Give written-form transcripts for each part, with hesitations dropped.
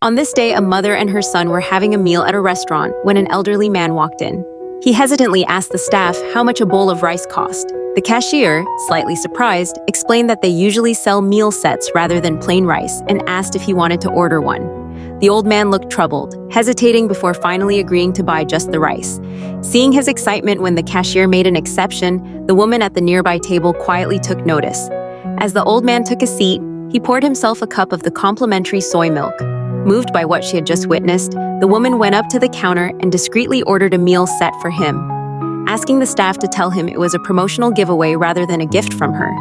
On this day, a mother and her son were having a meal at a restaurant when an elderly man walked in. He hesitantly asked the staff how much a bowl of rice cost. The cashier, slightly surprised, explained that they usually sell meal sets rather than plain rice and asked if he wanted to order one. The old man looked troubled, hesitating before finally agreeing to buy just the rice. Seeing his excitement when the cashier made an exception, the woman at the nearby table quietly took notice. As the old man took a seat, he poured himself a cup of the complimentary soy milk. Moved by what she had just witnessed, the woman went up to the counter and discreetly ordered a meal set for him, asking the staff to tell him it was a promotional giveaway rather than a gift from her.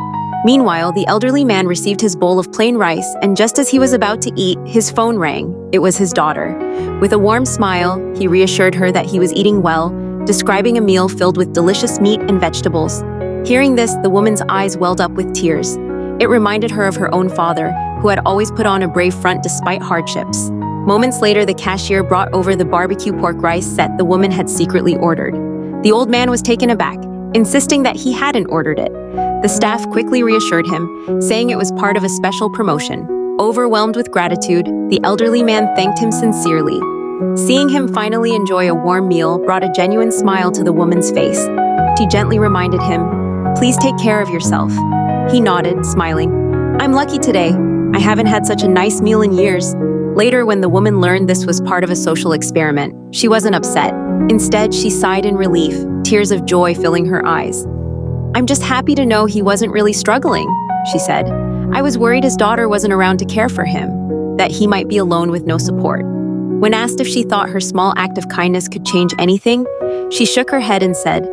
Meanwhile, the elderly man received his bowl of plain rice, and just as he was about to eat, his phone rang. It was his daughter. With a warm smile, he reassured her that he was eating well, describing a meal filled with delicious meat and vegetables. Hearing this, the woman's eyes welled up with tears. It reminded her of her own father, who had always put on a brave front despite hardships. Moments later, the cashier brought over the barbecue pork rice set the woman had secretly ordered. The old man was taken aback, insisting that he hadn't ordered it. The staff quickly reassured him, saying it was part of a special promotion. Overwhelmed with gratitude, the elderly man thanked him sincerely. Seeing him finally enjoy a warm meal brought a genuine smile to the woman's face. She gently reminded him, "Please take care of yourself." He nodded, smiling. "I'm lucky today. I haven't had such a nice meal in years." Later, when the woman learned this was part of a social experiment, she wasn't upset. Instead, she sighed in relief, tears of joy filling her eyes. "I'm just happy to know he wasn't really struggling," she said. "I was worried his daughter wasn't around to care for him, that he might be alone with no support." When asked if she thought her small act of kindness could change anything, she shook her head and said,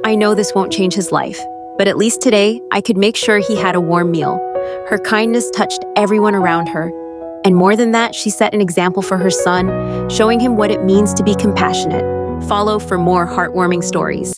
"I know this won't change his life, but at least today I could make sure he had a warm meal." Her kindness touched everyone around her. And more than that, she set an example for her son, showing him what it means to be compassionate. Follow for more heartwarming stories.